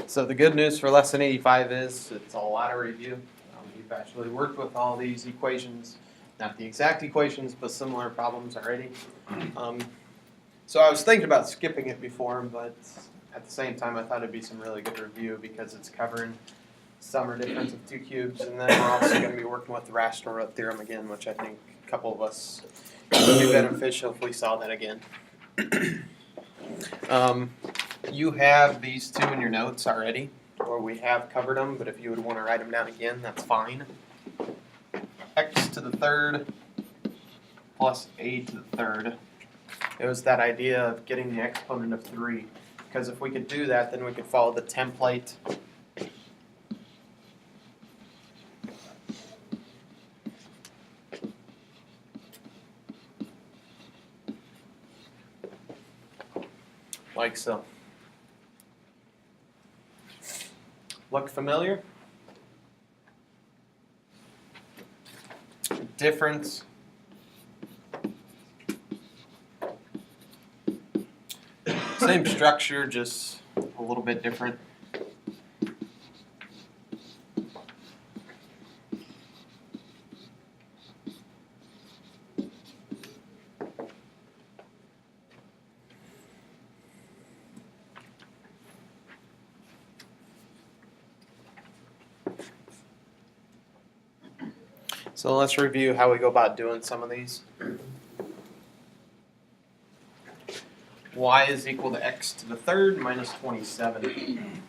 So the good news for lesson 85 is it's a lot of review. You've actually worked with all these equations, not the exact equations, but similar problems already. So I was thinking about skipping it before, but at the same time I thought it'd be some really good review because it's covering summary difference of two cubes, and then we're also going to be working with the rational root theorem again, which I think a couple of us would be beneficial if we saw that again. You have these two in your notes already, or we have covered them, but if you would want to write them down again, that's fine. X to the third plus a to the third. It was that idea of getting the exponent of 3, because if we could do that, then we could follow the template like so. Look familiar? Difference. Same structure, just a little bit different. So let's review how we go about doing some of these. Y is equal to x to the third minus 27.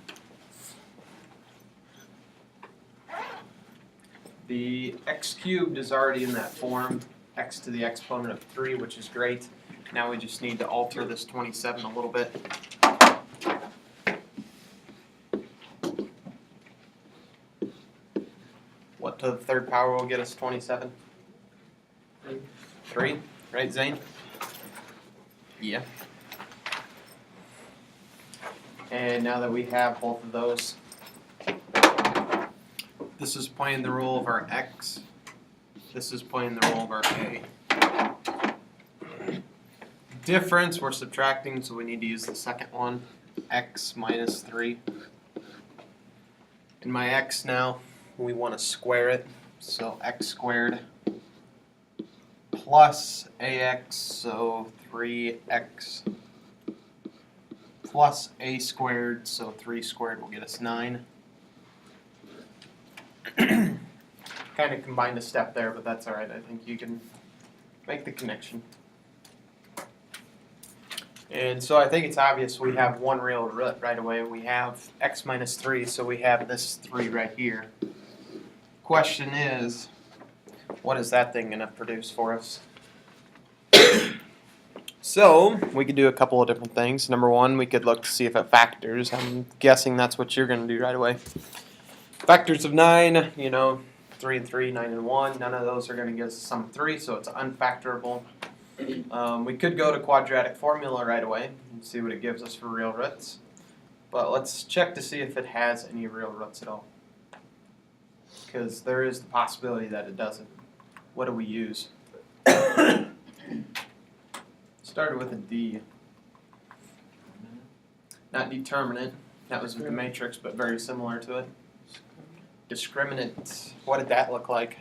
The x cubed is already in that form, x to the exponent of 3, which is great. Now we just need to alter this 27 a little bit. What to the third power will get us 27? 3, right, Zane? Yeah. And now that we have both of those, this is playing the role of our x. This is playing the role of our a. Difference, we're subtracting, so we need to use the second one, x minus 3. In my x now, we want to square it, so x squared plus ax, so 3x plus a squared, so 3 squared will get us 9. Kind of combined a step there, but that's alright. I think you can make the connection. And so I think it's obvious we have one real root right away. We have x minus 3, so we have this 3 right here. Question is, what is that thing going to produce for us? So we could do a couple of different things. Number one, we could look to see if it factors. I'm guessing that's what you're going to do right away. Factors of 9, 3 and 3, 9 and 1. None of those are going to give us a sum of 3, so it's unfactorable. We could go to quadratic formula right away and see what it gives us for real roots. But let's check to see if it has any real roots at all, because there is the possibility that it doesn't. What do we use? Started with a D. Not determinant. That was with the matrix, but very similar to it. Discriminant. What did that look like?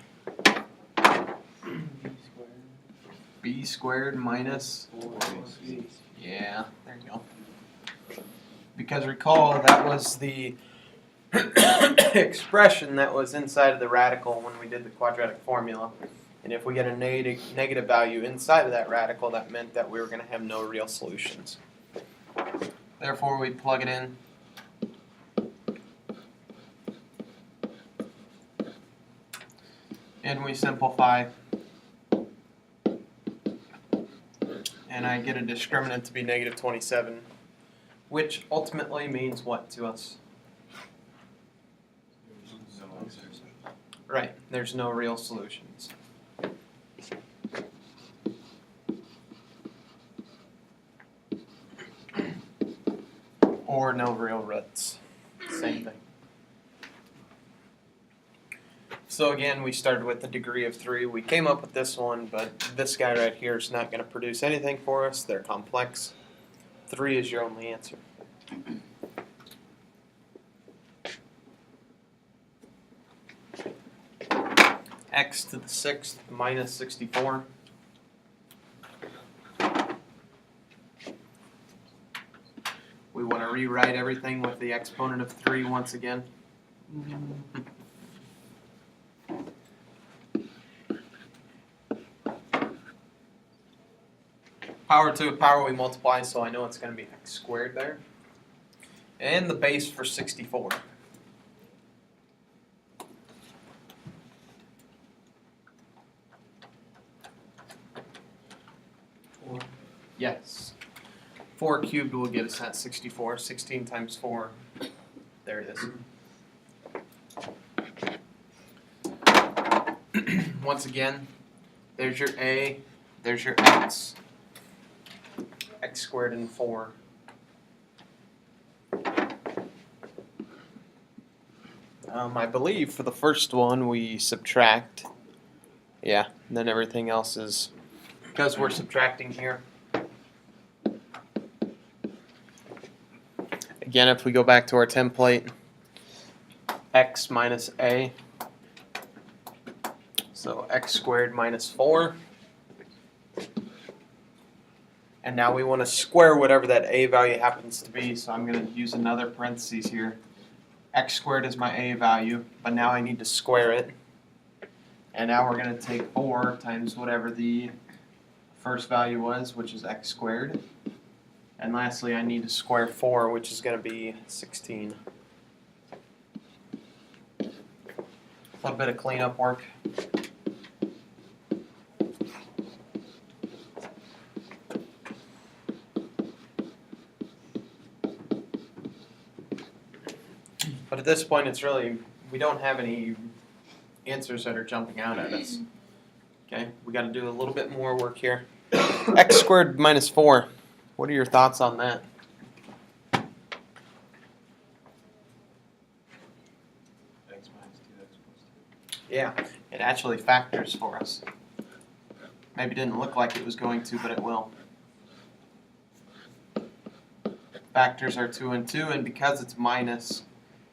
B squared minus 4AC. Yeah, there you go. Because recall, that was the expression that was inside of the radical when we did the quadratic formula. And if we get a negative value inside of that radical, that meant that we were going to have no real solutions. Therefore, we plug it in. And we simplify. And I get a discriminant to be negative 27, which ultimately means what to us? Right, there's no real solutions. Or no real roots. Same thing. So again, we started with the degree of 3. We came up with this one, but this guy right here is not going to produce anything for us. They're complex. 3 is your only answer. x to the 6th minus 64. We want to rewrite everything with the exponent of 3 once again. Power to a power we multiply, so I know it's going to be x squared there. And the base for 64. Yes. 4 cubed will get us at 64. 16 times 4. There it is. Once again, there's your a, there's your x. X squared and 4. I believe for the first one we subtract. Yeah, and then everything else is, because we're subtracting here. Again, if we go back to our template, x minus a, so x squared minus 4. And now we want to square whatever that a value happens to be, so I'm going to use another parentheses here. X squared is my a value, but now I need to square it. And now we're going to take 4 times whatever the first value was, which is x squared. And lastly, I need to square 4, which is going to be 16. A little bit of cleanup work. But at this point, it's really, we don't have any answers that are jumping out at us. Okay, we got to do a little bit more work here. X squared minus 4. What are your thoughts on that? X minus 2x plus 2. Yeah, it actually factors for us. Maybe didn't look like it was going to, but it will. Factors are 2 and 2, and because it's minus,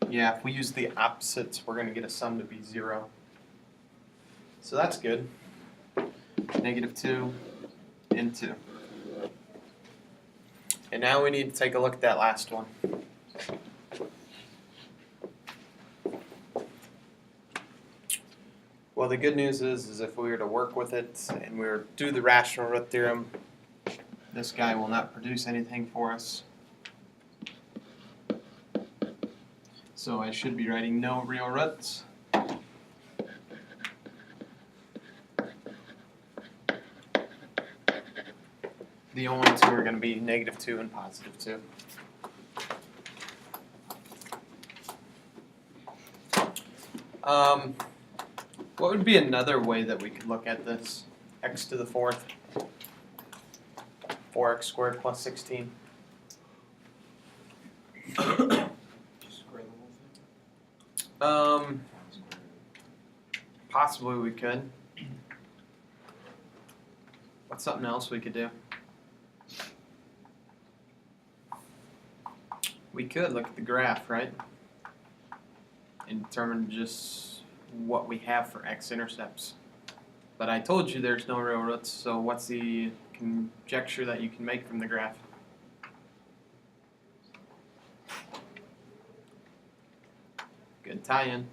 yeah, if we use the opposites, we're going to get a sum to be 0. So that's good. Negative 2 and 2. And now we need to take a look at that last one. Well, the good news is if we were to work with it and we were to do the rational root theorem, this guy will not produce anything for us. So I should be writing no real roots. The only two are going to be negative 2 and positive 2. What would be another way that we could look at this? X to the 4th. 4x squared plus 16. Square the whole thing? Possibly we could. What's something else we could do? We could look at the graph, right? And determine just what we have for x-intercepts. But I told you there's no real roots, so what's the conjecture that you can make from the graph? Good tie-in.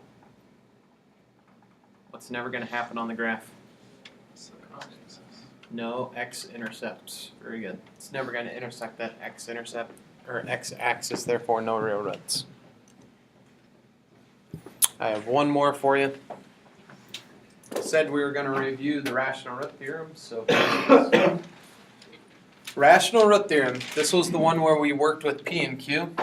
What's never going to happen on the graph? No x-intercepts. Very good. It's never going to intersect that x-intercept or x-axis, therefore no real roots. I have one more for you. Said we were going to review the rational root theorem, so rational root theorem. This was the one where we worked with p and q.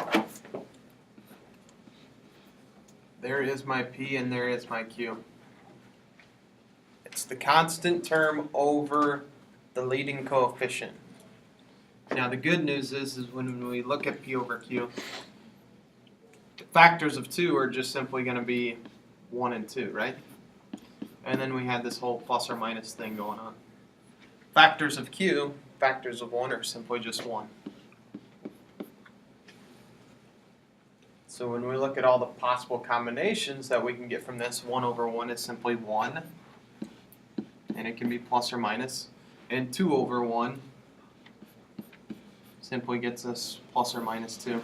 There is my p and there is my q. It's the constant term over the leading coefficient. Now the good news is when we look at p over q, the factors of 2 are just simply going to be 1 and 2, right? And then we had this whole plus or minus thing going on. Factors of q, factors of 1 are simply just 1. So when we look at all the possible combinations that we can get from this, 1 over 1 is simply 1. and it can be plus or minus. And 2 over 1 simply gets us plus or minus 2.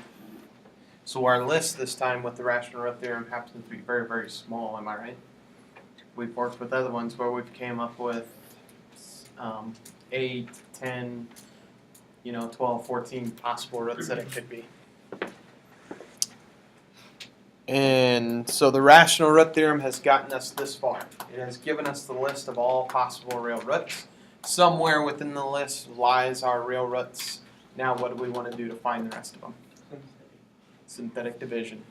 So our list this time with the rational root theorem happens to be very, very small, am I right? We've worked with other ones where we've came up with 8, 10, 12, 14 possible roots that it could be. And so the rational root theorem has gotten us this far. It has given us the list of all possible real roots. Somewhere within the list lies our real roots. Now what do we want to do to find the rest of them? Synthetic division.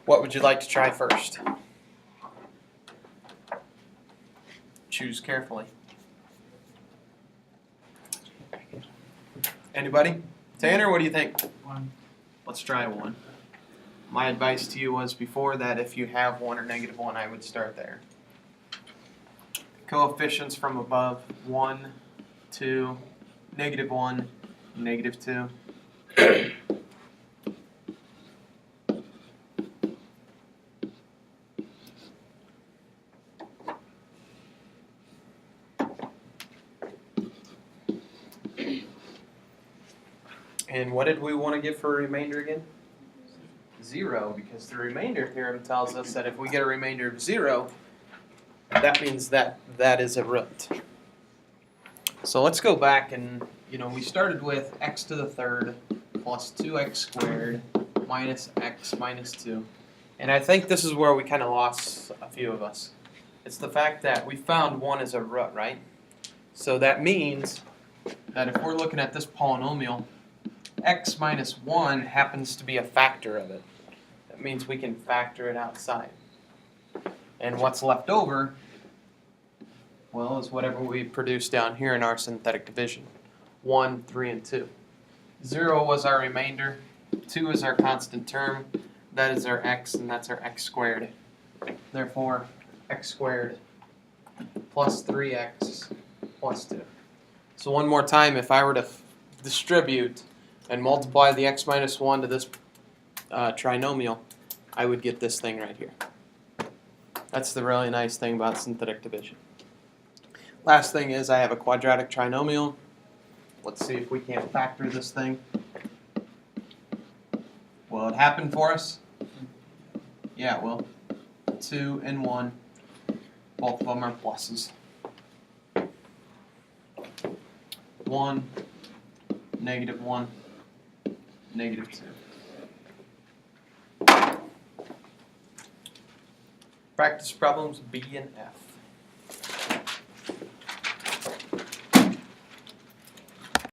What would you like to try first? Choose carefully. Anybody? Tanner, what do you think? 1. Let's try 1. My advice to you was before that if you have 1 or -1, I would start there. Coefficients from above 1, 2, -1, -2. And what did we want to get for a remainder again? 0, because the remainder theorem tells us that if we get a remainder of 0, that means that that is a root. So let's go back and, we started with x to the third plus 2x squared minus x minus 2. And I think this is where we kind of lost a few of us. It's the fact that we found 1 as a root, right? So that means that if we're looking at this polynomial, x minus 1 happens to be a factor of it. That means we can factor it outside. And what's left over, well, is whatever we produce down here in our synthetic division. 1, 3, and 2. 0 was our remainder. 2 is our constant term. That is our x, and that's our x squared. Therefore, x squared plus 3x plus 2. So one more time, if I were to distribute and multiply the x minus 1 to this trinomial, I would get this thing right here. That's the really nice thing about synthetic division. Last thing is I have a quadratic trinomial. Let's see if we can't factor this thing. Will it happen for us? Yeah, it will. 2 and 1. Both of them are pluses. 1, -1, -2. Practice problems B and F.